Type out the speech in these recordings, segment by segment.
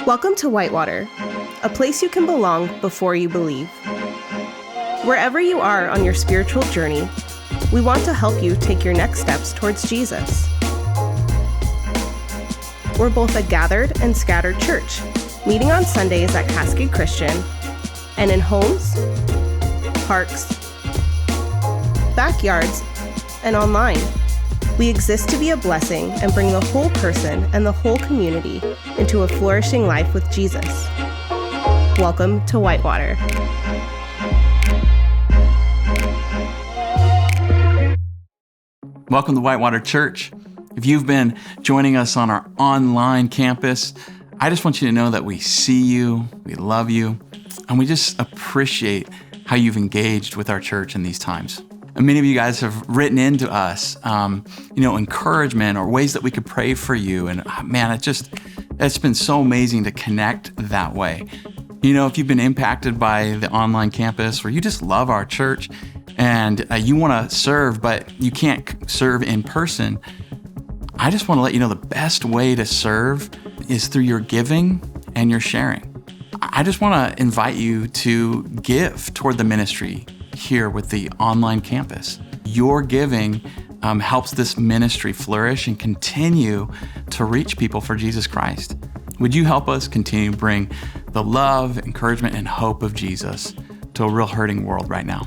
Welcome to Whitewater, a place you can belong before you believe. Wherever you are on your spiritual journey, we want to help you take your next steps towards Jesus. We're both a gathered and scattered church, meeting on Sundays at Cascade Christian and in homes, parks, backyards, and online. We exist to be a blessing and bring the whole person and the whole community into a flourishing life with Jesus. Welcome to Whitewater. Welcome to Whitewater Church. If you've been joining us on our online campus, I just want you to know that we see you, we love you, and we just appreciate how you've engaged with our church in these times. And many of you guys have written into us, encouragement or ways that we could pray for you. And man, it's been so amazing to connect that way. You know, if you've been impacted by the online campus or you just love our church and you want to serve, but you can't serve in person, I just want to let you know the best way to serve is through your giving and your sharing. I just want to invite you to give toward the ministry here with the online campus. Your giving helps this ministry flourish and continue to reach people for Jesus Christ. Would you help us continue to bring the love, encouragement, and hope of Jesus to a real hurting world right now?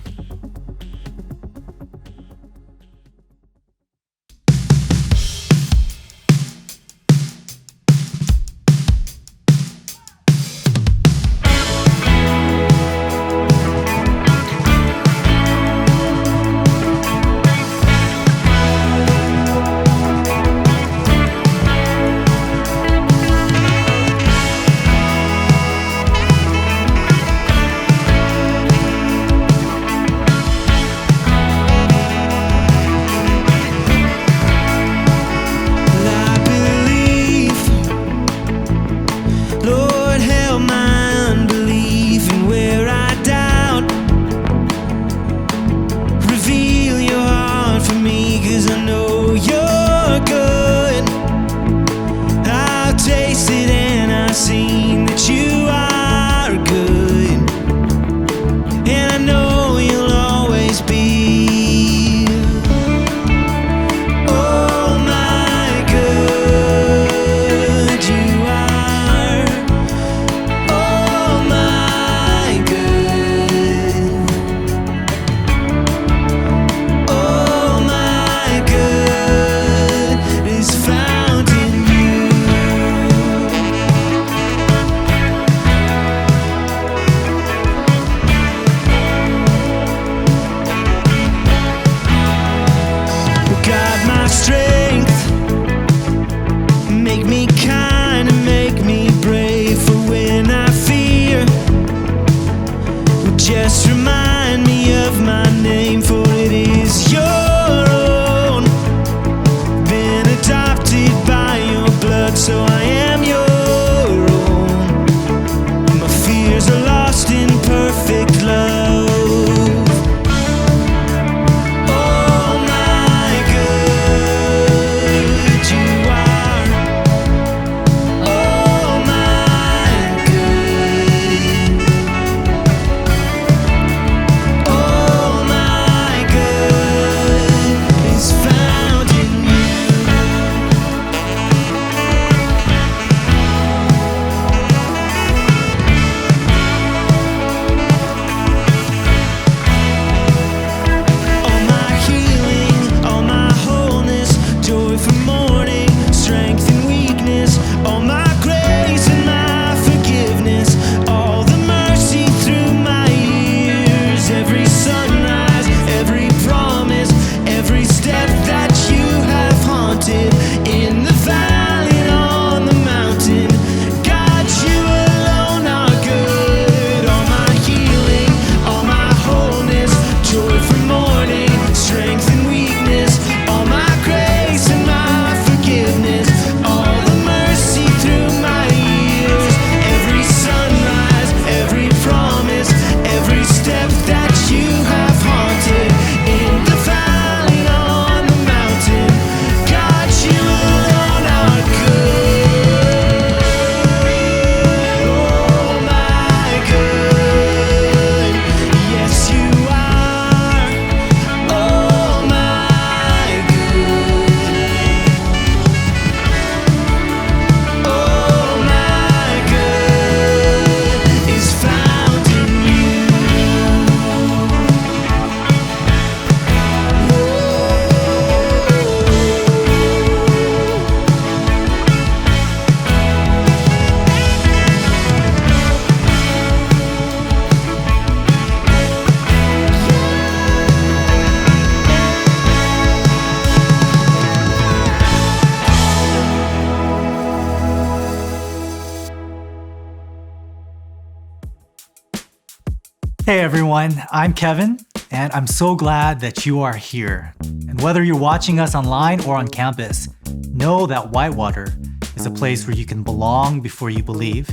Hey everyone, I'm Kevin, and I'm so glad that you are here. And whether you're watching us online or on campus, know that Whitewater is a place where you can belong before you believe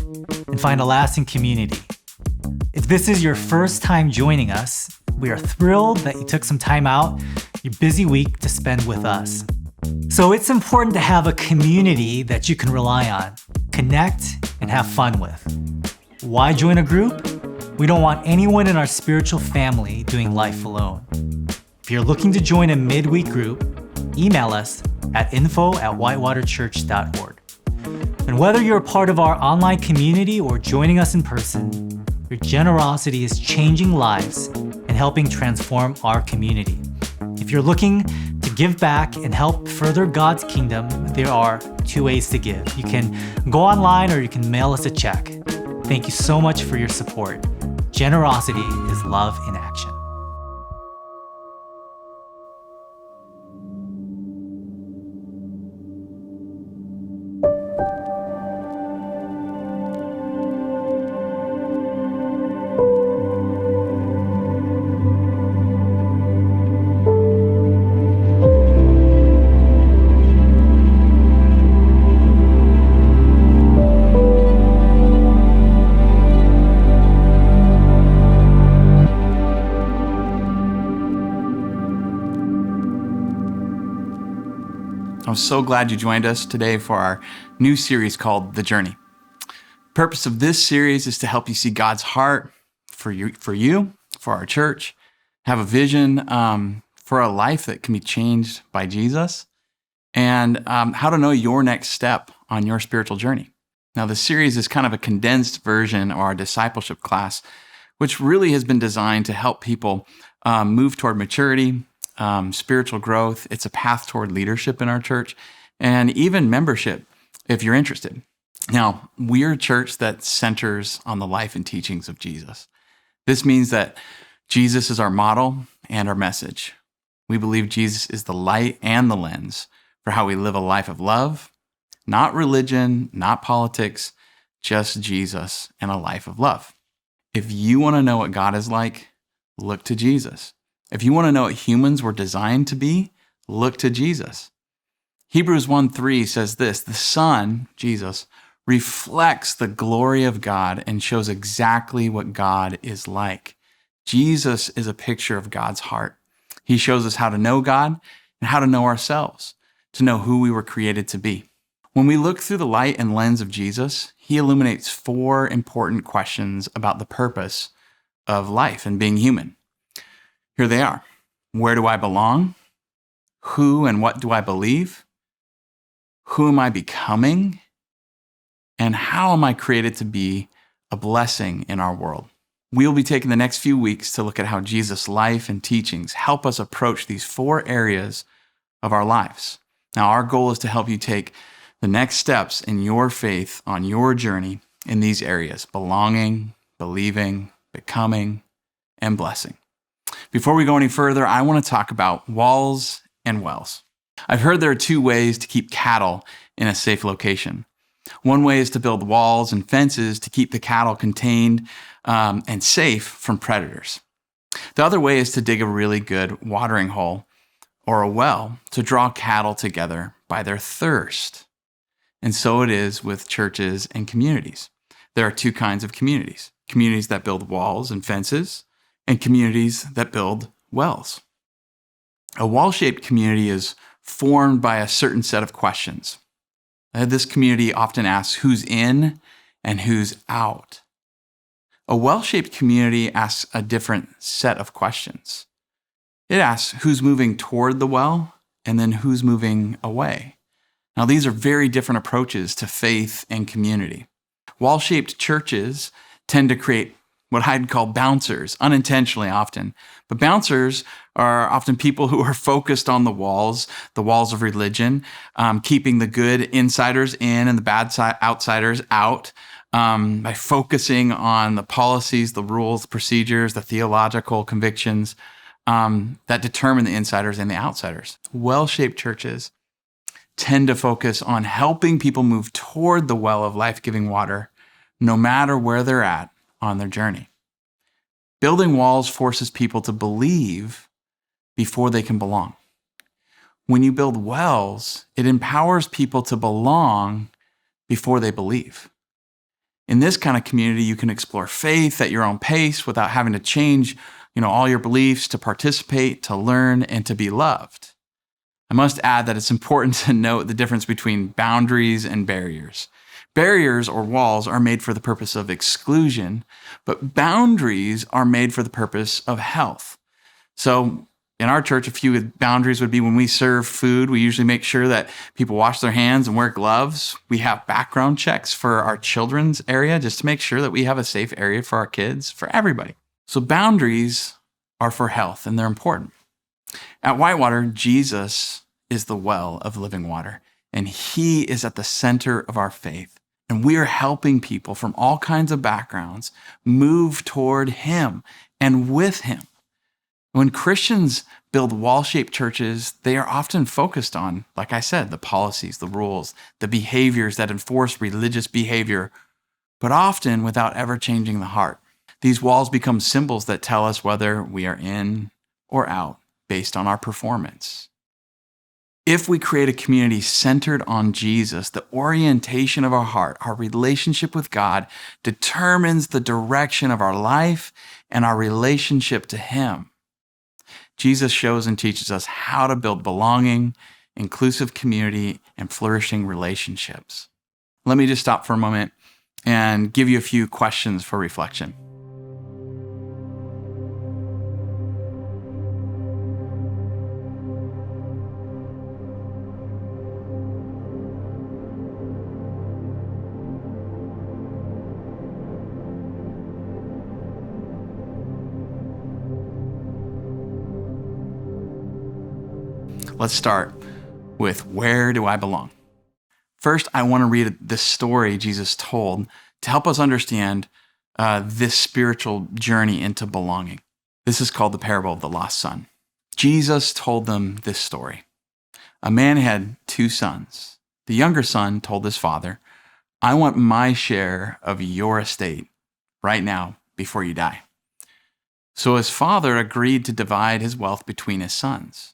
and find a lasting community. If this is your first time joining us, we are thrilled that you took some time out your busy week to spend with us. So it's important to have a community that you can rely on, connect, and have fun with. Why join a group? We don't want anyone in our spiritual family doing life alone. If you're looking to join a midweek group, email us at info@whitewaterchurch.org. And whether you're a part of our online community or joining us in person, your generosity is changing lives and helping transform our community. If you're looking to give back and help further God's kingdom, there are two ways to give. You can go online or you can mail us a check. Thank you so much for your support. Generosity is love in action. I'm so glad you joined us today for our new series called The Journey. The purpose of this series is to help you see God's heart for you, for our church, have a vision for a life that can be changed by Jesus, and how to know your next step on your spiritual journey. Now, the series is kind of a condensed version of our discipleship class, which really has been designed to help people move toward maturity, spiritual growth. It's a path toward leadership in our church and even membership if you're interested. Now, we're a church that centers on the life and teachings of Jesus. This means that Jesus is our model and our message. We believe Jesus is the light and the lens for how we live a life of love, not religion, not politics, just Jesus and a life of love. If you want to know what God is like, look to Jesus. If you want to know what humans were designed to be, look to Jesus. Hebrews 1:3 says this, the Son, Jesus, reflects the glory of God and shows exactly what God is like. Jesus is a picture of God's heart. He shows us how to know God and how to know ourselves, to know who we were created to be. When we look through the light and lens of Jesus, he illuminates 4 important questions about the purpose of life and being human. Here they are. Where do I belong? Who and what do I believe? Who am I becoming? And how am I created to be a blessing in our world? We'll be taking the next few weeks to look at how Jesus' life and teachings help us approach these 4 areas of our lives. Now, our goal is to help you take the next steps in your faith on your journey in these areas: belonging, believing, becoming, and blessing. Before we go any further, I want to talk about walls and wells. I've heard there are 2 ways to keep cattle in a safe location. One way is to build walls and fences to keep the cattle contained and safe from predators. The other way is to dig a really good watering hole or a well to draw cattle together by their thirst. And so it is with churches and communities. There are 2 kinds of communities: communities that build walls and fences, and communities that build wells. A wall-shaped community is formed by a certain set of questions. This community often asks who's in and who's out. A well-shaped community asks a different set of questions. It asks who's moving toward the well and then who's moving away. Now, these are very different approaches to faith and community. Wall-shaped churches tend to create what I'd call bouncers, unintentionally often. But bouncers are often people who are focused on the walls of religion, keeping the good insiders in and the bad outsiders out, by focusing on the policies, the rules, procedures, the theological convictions that determine the insiders and the outsiders. Well-shaped churches tend to focus on helping people move toward the well of life-giving water, no matter where they're at on their journey. Building walls forces people to believe before they can belong. When you build wells, it empowers people to belong before they believe. In this kind of community, you can explore faith at your own pace without having to change, all your beliefs to participate, to learn, and to be loved. I must add that it's important to note the difference between boundaries and barriers. Barriers or walls are made for the purpose of exclusion, but boundaries are made for the purpose of health. So in our church, a few boundaries would be when we serve food, we usually make sure that people wash their hands and wear gloves. We have background checks for our children's area just to make sure that we have a safe area for our kids, for everybody. So boundaries are for health and they're important. At Whitewater, Jesus is the well of living water, and he is at the center of our faith. And we are helping people from all kinds of backgrounds move toward him and with him. When Christians build wall-shaped churches, they are often focused on, like I said, the policies, the rules, the behaviors that enforce religious behavior, but often without ever changing the heart. These walls become symbols that tell us whether we are in or out based on our performance. If we create a community centered on Jesus, the orientation of our heart, our relationship with God, determines the direction of our life and our relationship to him. Jesus shows and teaches us how to build belonging, inclusive community, and flourishing relationships. Let me just stop for a moment and give you a few questions for reflection. Let's start with, where do I belong? First, I want to read this story Jesus told to help us understand this spiritual journey into belonging. This is called the parable of the lost son. Jesus told them this story. A man had 2 sons. The younger son told his father, "I want my share of your estate right now before you die." So his father agreed to divide his wealth between his sons.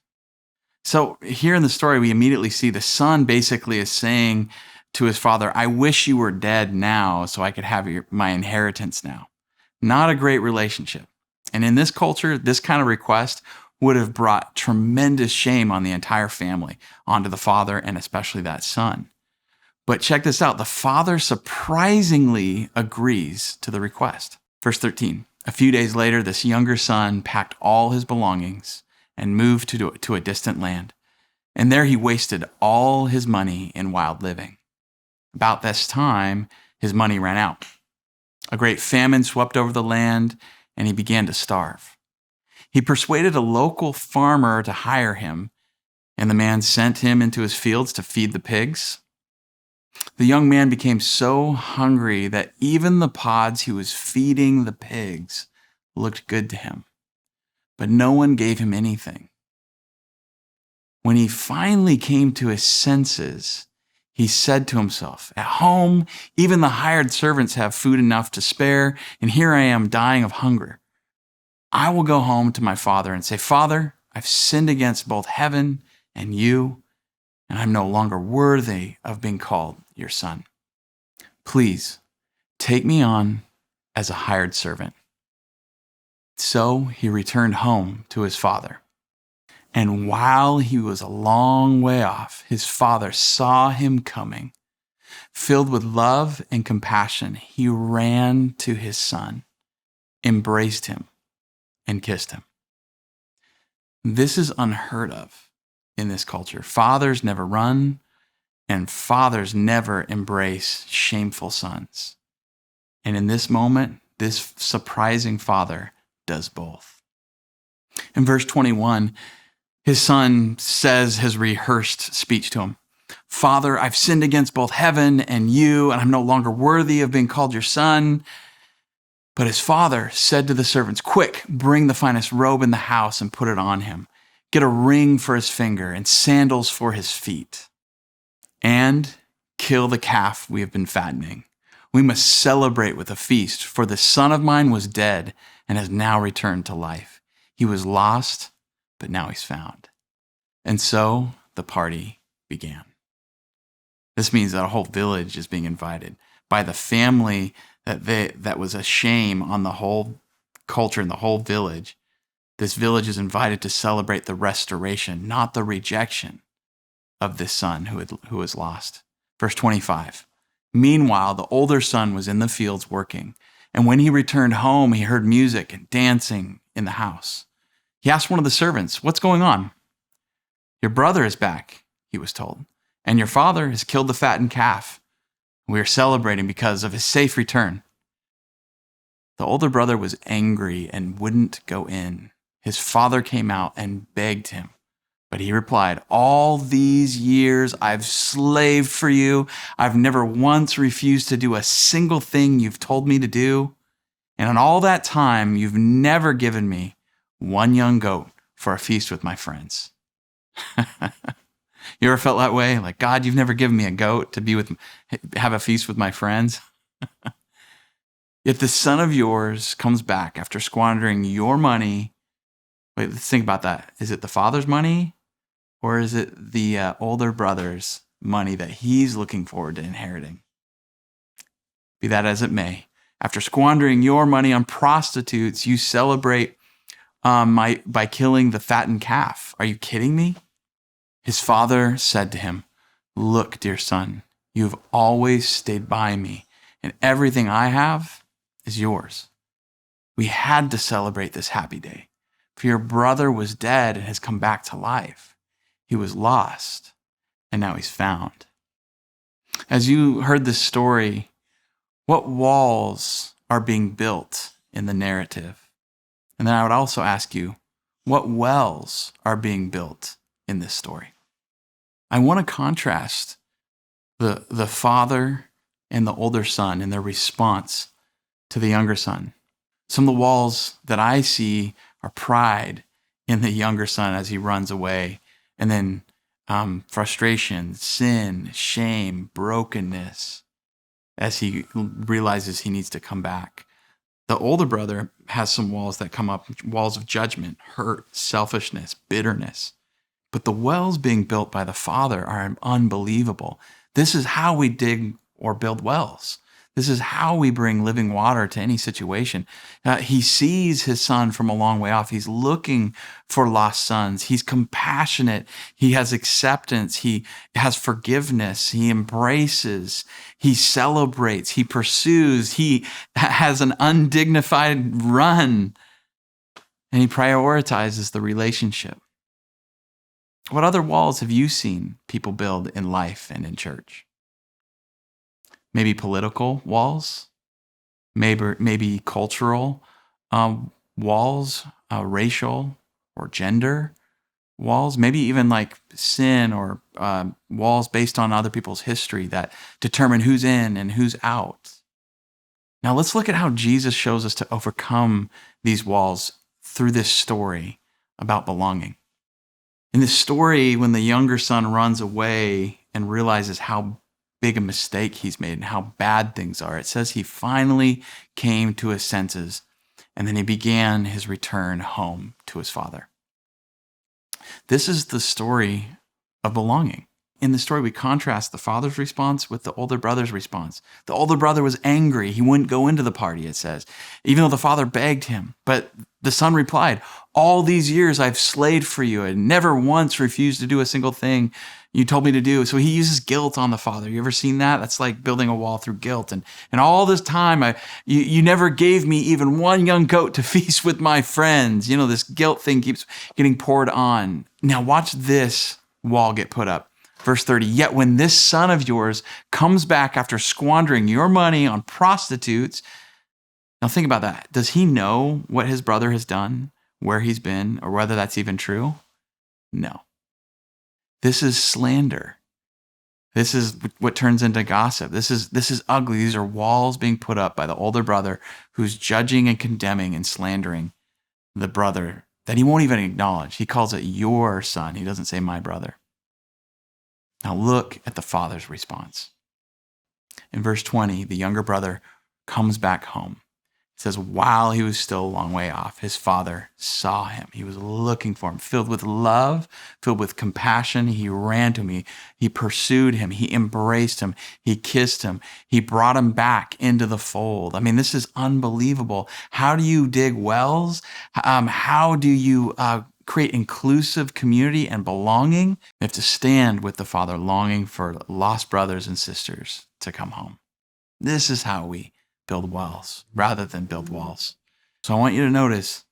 So here in the story, we immediately see the son basically is saying to his father, "I wish you were dead now so I could have my inheritance now." Not a great relationship. And in this culture, this kind of request would have brought tremendous shame on the entire family, onto the father and especially that son. But check this out. The father surprisingly agrees to the request. Verse 13, a few days later, this younger son packed all his belongings and moved to a distant land. And there he wasted all his money in wild living. About this time, his money ran out. A great famine swept over the land, and he began to starve. He persuaded a local farmer to hire him, and the man sent him into his fields to feed the pigs. The young man became so hungry that even the pods he was feeding the pigs looked good to him. But no one gave him anything. When he finally came to his senses, he said to himself, "At home, even the hired servants have food enough to spare, and here I am dying of hunger. I will go home to my father and say, 'Father, I've sinned against both heaven and you, and I'm no longer worthy of being called your son. Please take me on as a hired servant.' So he returned home to his father. And while he was a long way off, his father saw him coming. Filled with love and compassion, he ran to his son, embraced him, and kissed him." This is unheard of in this culture. Fathers never run, and fathers never embrace shameful sons. And in this moment, this surprising father does both. In verse 21, his son says his rehearsed speech to him. "Father, I've sinned against both heaven and you, and I'm no longer worthy of being called your son." But his father said to the servants, "Quick, bring the finest robe in the house and put it on him. Get a ring for his finger and sandals for his feet. And kill the calf we have been fattening. We must celebrate with a feast, for the son of mine was dead and has now returned to life. He was lost, but now he's found. And so the party began. This means that a whole village is being invited by the family that was a shame on the whole culture and the whole village. This village is invited to celebrate the restoration, not the rejection of this son who was lost. Verse 25. Meanwhile, the older son was in the fields working, and when he returned home, he heard music and dancing in the house. He asked one of the servants, "What's going on?" "Your brother is back," he was told, "and your father has killed the fattened calf. We are celebrating because of his safe return." The older brother was angry and wouldn't go in. His father came out and begged him, but he replied, "All these years I've slaved for you. I've never once refused to do a single thing you've told me to do. And in all that time, you've never given me one young goat for a feast with my friends." You ever felt that way? Like, God, you've never given me a goat to have a feast with my friends? If the son of yours comes back after squandering your money, wait, let's think about that. Is it the father's money, or is it the older brother's money that he's looking forward to inheriting? Be that as it may, after squandering your money on prostitutes, you celebrate by killing the fattened calf. Are you kidding me? His father said to him, "Look, dear son, you have always stayed by me, and everything I have is yours. We had to celebrate this happy day, for your brother was dead and has come back to life. He was lost, and now he's found." As you heard this story, what walls are being built in the narrative? And then I would also ask you, what wells are being built in this story? I want to contrast the father and the older son in their response to the younger son. Some of the walls that I see are pride in the younger son as he runs away, and then frustration, sin, shame, brokenness as he realizes he needs to come back. The older brother has some walls that come up, walls of judgment, hurt, selfishness, bitterness. But the wells being built by the father are unbelievable. This is how we dig or build wells. This is how we bring living water to any situation. He sees his son from a long way off. He's looking for lost sons. He's compassionate. He has acceptance. He has forgiveness. He embraces. He celebrates. He pursues. He has an undignified run. And he prioritizes the relationship. What other walls have you seen people build in life and in church? Maybe political walls, maybe cultural walls, racial or gender walls, maybe even like sin or walls based on other people's history that determine who's in and who's out. Now let's look at how Jesus shows us to overcome these walls through this story about belonging. In this story, when the younger son runs away and realizes how big a mistake he's made and how bad things are, it says he finally came to his senses, and then he began his return home to his father. This is the story of belonging. In the story, we contrast the father's response with the older brother's response. The older brother was angry. He wouldn't go into the party, it says, even though the father begged him. But the son replied, "All these years I've slaved for you and never once refused to do a single thing you told me to do." So he uses guilt on the father. You ever seen that? That's like building a wall through guilt. And all this time, you never gave me even one young goat to feast with my friends. You know, this guilt thing keeps getting poured on. Now watch this wall get put up. Verse 30, "Yet when this son of yours comes back after squandering your money on prostitutes," now think about that. Does he know what his brother has done, where he's been, or whether that's even true? No. This is slander. This is what turns into gossip. This is ugly. These are walls being put up by the older brother who's judging and condemning and slandering the brother that he won't even acknowledge. He calls it your son. He doesn't say my brother. Now look at the father's response. In verse 20, the younger brother comes back home. It says, while he was still a long way off, his father saw him. He was looking for him, filled with love, filled with compassion. He ran to him. He pursued him. He embraced him. He kissed him. He brought him back into the fold. I mean, this is unbelievable. How do you dig wells? How do you create inclusive community and belonging? You have to stand with the Father, longing for lost brothers and sisters to come home. This is how we build wells rather than build walls. So I want you to notice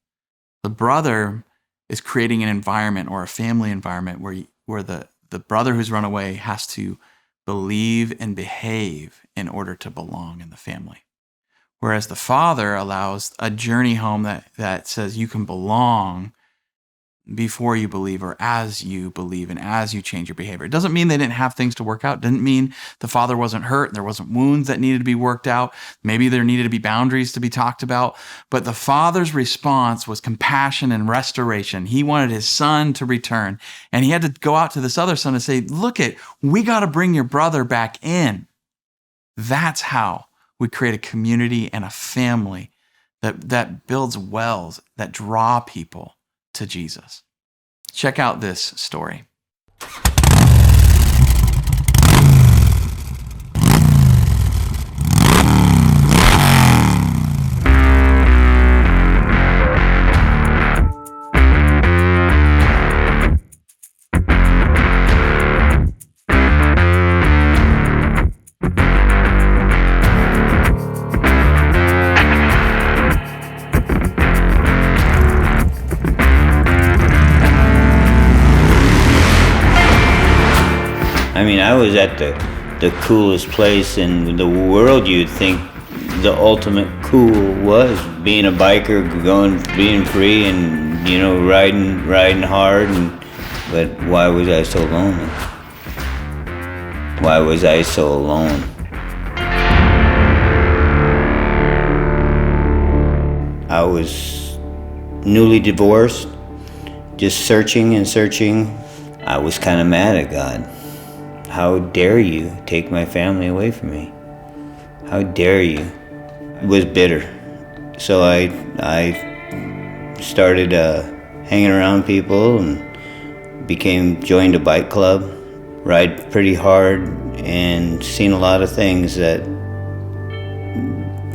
the brother is creating an environment or a family environment where the brother who's run away has to believe and behave in order to belong in the family. Whereas the father allows a journey home that says you can belong before you believe or as you believe and as you change your behavior. It doesn't mean they didn't have things to work out. It didn't mean the father wasn't hurt. There wasn't wounds that needed to be worked out. Maybe there needed to be boundaries to be talked about. But the father's response was compassion and restoration. He wanted his son to return. And he had to go out to this other son and say, we got to bring your brother back in. That's how we create a community and a family that builds wells, that draw people to Jesus. Check out this story. I mean, I was at the coolest place in the world. You'd think the ultimate cool was being a biker, being free, and riding hard. But why was I so lonely? Why was I so alone? I was newly divorced, just searching and searching. I was kind of mad at God. How dare you take my family away from me? How dare you? It was bitter. So I started hanging around people and joined a bike club, ride pretty hard, and seen a lot of things that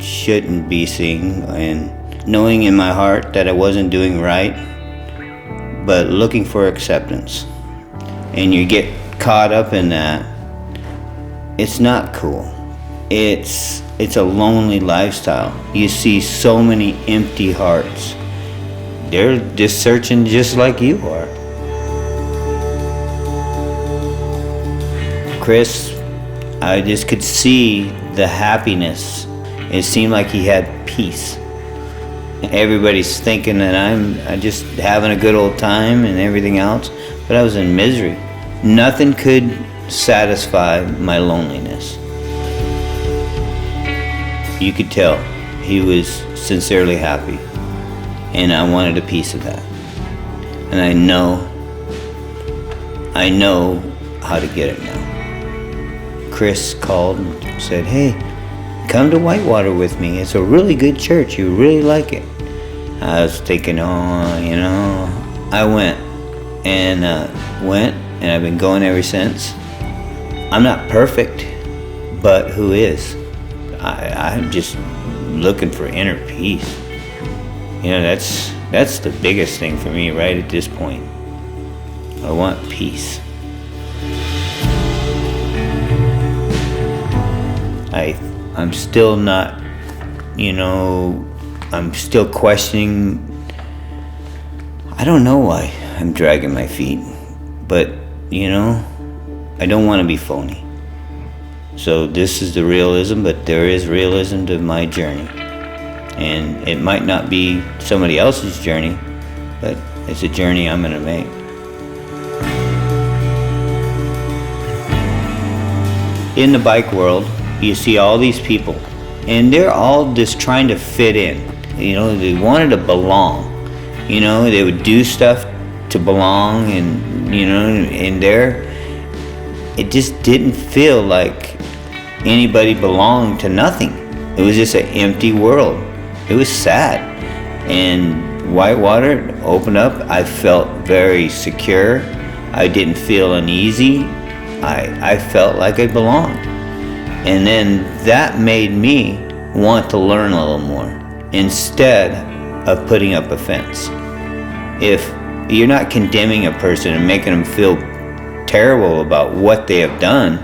shouldn't be seen, and knowing in my heart that I wasn't doing right, but looking for acceptance. And you get caught up in that. It's not cool. It's a lonely lifestyle. You see so many empty hearts. They're just searching just like you are. Chris, I just could see the happiness. It seemed like he had peace. Everybody's thinking that I'm just having a good old time and everything else, but I was in misery. Nothing could satisfy my loneliness. You could tell he was sincerely happy, and I wanted a piece of that. And I know how to get it now. Chris called and said, "Hey, come to Whitewater with me. It's a really good church. You really like it." I was thinking, I went, and I've been going ever since. I'm not perfect, but who is? I'm just looking for inner peace. That's the biggest thing for me right at this point. I want peace. I'm still not, I'm still questioning. I don't know why I'm dragging my feet, but I don't want to be phony. So this is the realism, but there is realism to my journey. And it might not be somebody else's journey, but it's a journey I'm going to make. In the bike world, you see all these people, and they're all just trying to fit in. They wanted to belong. They would do stuff to belong, and in there, it just didn't feel like anybody belonged to nothing. It was just an empty world. it was sad. And Whitewater opened up. I felt very secure. I didn't feel uneasy. I felt like I belonged. And then that made me want to learn a little more instead of putting up a fence. If you're not condemning a person and making them feel terrible about what they have done,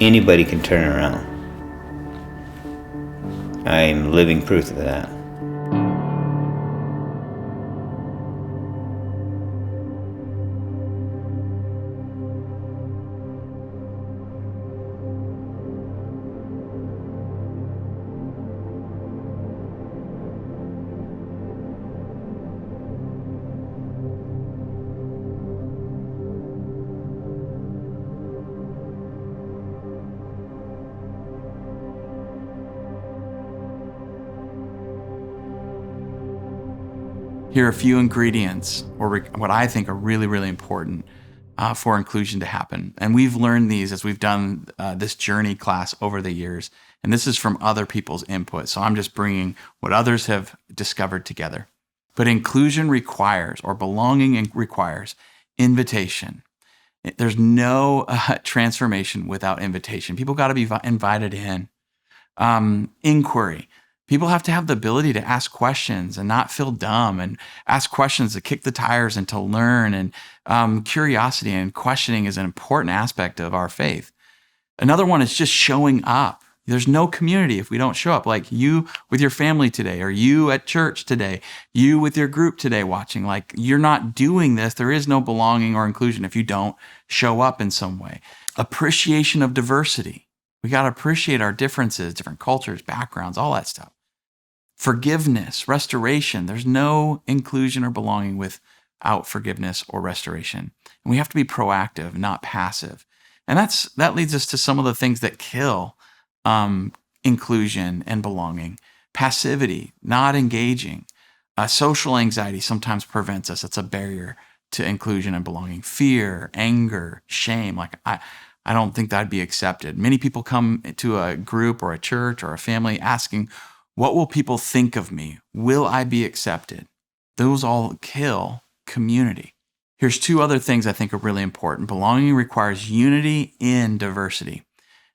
anybody can turn around. I'm living proof of that. Here are a few ingredients, or what I think are really, really important for inclusion to happen. And we've learned these as we've done this journey class over the years. And this is from other people's input. So I'm just bringing what others have discovered together. But inclusion requires, or belonging requires, invitation. There's no transformation without invitation. People got to be invited in. Inquiry. People have to have the ability to ask questions and not feel dumb, and ask questions to kick the tires and to learn. And curiosity and questioning is an important aspect of our faith. Another one is just showing up. There's no community if we don't show up. Like you with your family today, or you at church today, you with your group today watching. Like you're not doing this. There is no belonging or inclusion if you don't show up in some way. Appreciation of diversity. We got to appreciate our differences, different cultures, backgrounds, all that stuff. Forgiveness, restoration. There's no inclusion or belonging without forgiveness or restoration. And we have to be proactive, not passive. And that leads us to some of the things that kill inclusion and belonging. Passivity, not engaging. Social anxiety sometimes prevents us. It's a barrier to inclusion and belonging. Fear, anger, shame. Like I don't think that'd be accepted. Many people come to a group or a church or a family asking, what will people think of me? Will I be accepted? Those all kill community. Here's two other things I think are really important. Belonging requires unity in diversity.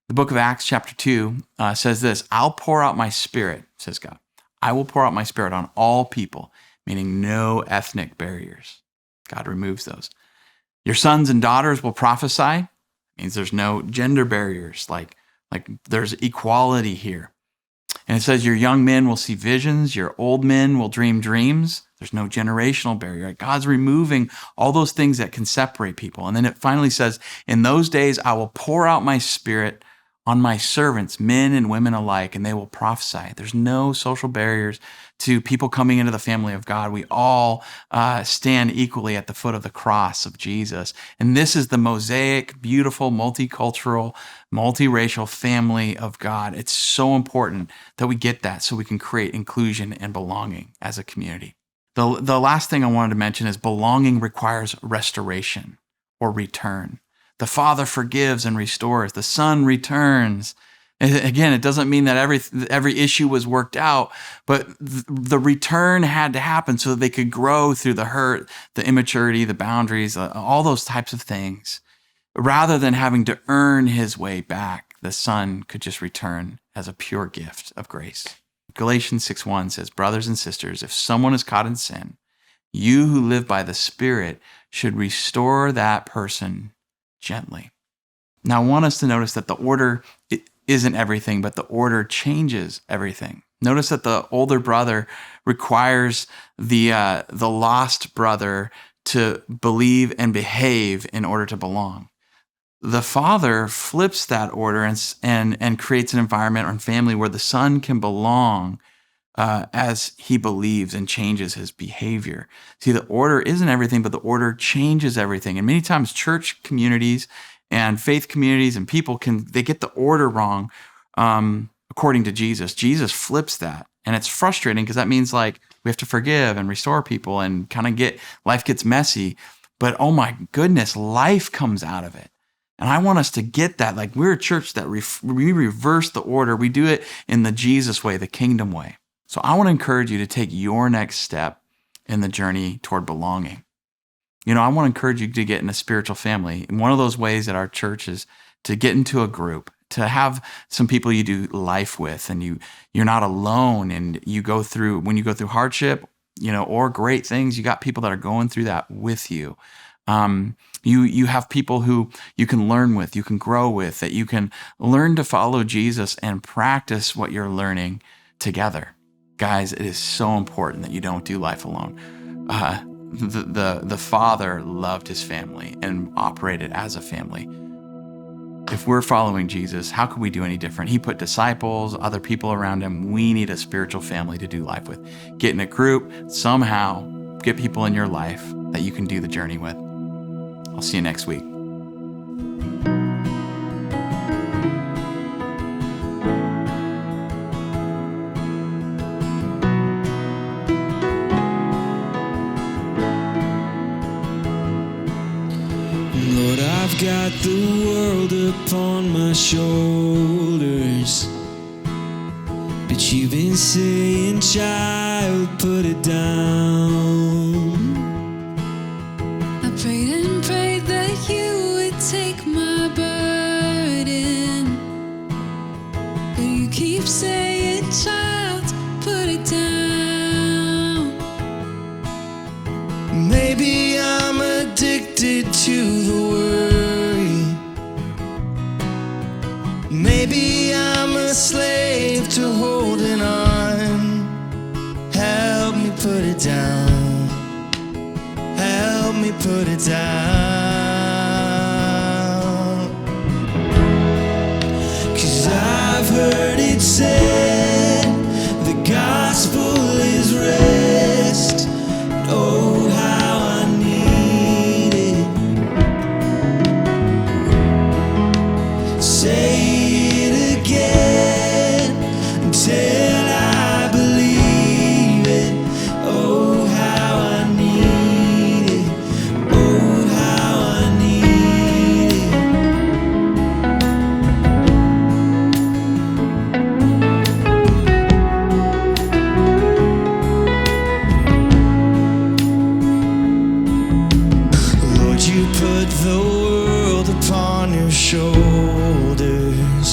The book of Acts chapter 2 says this, I'll pour out my spirit, says God. I will pour out my spirit on all people, meaning no ethnic barriers. God removes those. Your sons and daughters will prophesy. Means there's no gender barriers, like there's equality here. And it says your young men will see visions, your old men will dream dreams. There's no generational barrier. Right? God's removing all those things that can separate people. And then it finally says, in those days I will pour out my spirit on my servants, men and women alike, and they will prophesy. There's no social barriers to people coming into the family of God. We all stand equally at the foot of the cross of Jesus. And this is the mosaic, beautiful, multicultural, multiracial family of God. It's so important that we get that so we can create inclusion and belonging as a community. The last thing I wanted to mention is belonging requires restoration or return. The Father forgives and restores. The Son returns. Again, it doesn't mean that every issue was worked out, but the return had to happen so that they could grow through the hurt, the immaturity, the boundaries, all those types of things. Rather than having to earn his way back, the Son could just return as a pure gift of grace. Galatians 6:1 says, brothers and sisters, if someone is caught in sin, you who live by the Spirit should restore that person gently. Now, I want us to notice that the order isn't everything, but the order changes everything. Notice that the older brother requires the lost brother to believe and behave in order to belong. The father flips that order and creates an environment or family where the son can belong as he believes and changes his behavior. See, the order isn't everything, but the order changes everything. And many times church communities and faith communities and people they get the order wrong according to Jesus. Jesus flips that. And it's frustrating because that means like we have to forgive and restore people and kind of life gets messy. But oh my goodness, life comes out of it. And I want us to get that. Like we're a church that we reverse the order. We do it in the Jesus way, the kingdom way. So I want to encourage you to take your next step in the journey toward belonging. I want to encourage you to get in a spiritual family. And one of those ways at our church is to get into a group, to have some people you do life with, and you're not alone. And when you go through hardship, or great things, you got people that are going through that with you. You have people who you can learn with, you can grow with, that you can learn to follow Jesus and practice what you're learning together. Guys, it is so important that you don't do life alone. The Father loved his family and operated as a family. If we're following Jesus, how could we do any different? He put disciples, other people around him. We need a spiritual family to do life with. Get in a group, somehow get people in your life that you can do the journey with. I'll see you next week. Lord, I've got the world upon my shoulders, but you've been saying, child, put it down. I prayed and prayed that you would take my burden, but you keep saying, child, put it down. Maybe I'm addicted to the worry. Maybe I'm a slave to holding on. Help me put it down. Help me put it down. 'Cause I've heard it said the gospel is rest. Oh, how I need it. Say it again until I believe it. Oh, how I need it. Oh, how I need it. Lord, you put the world upon your shoulders,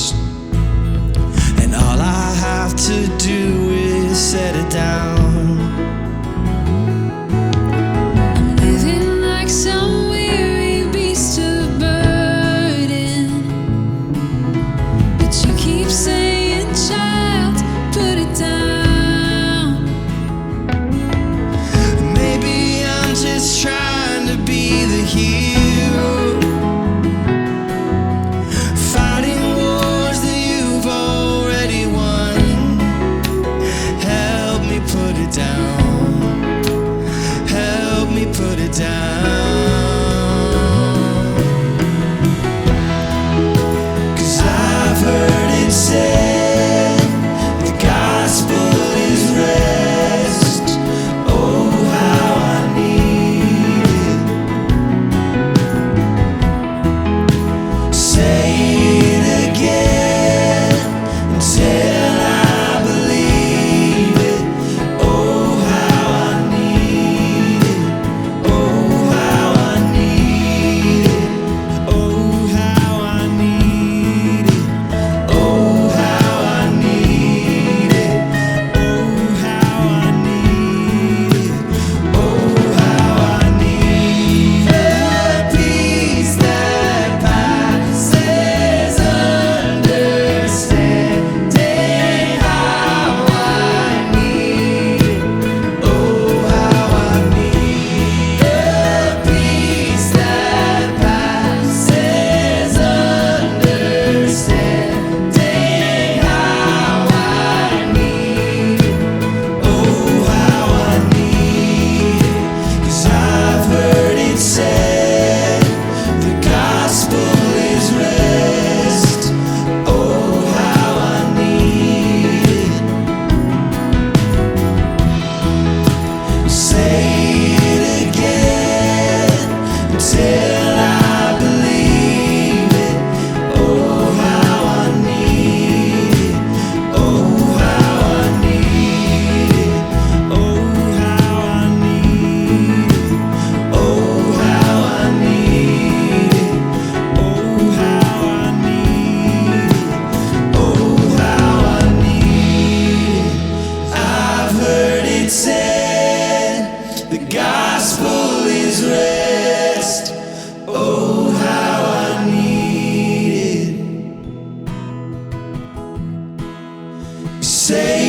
say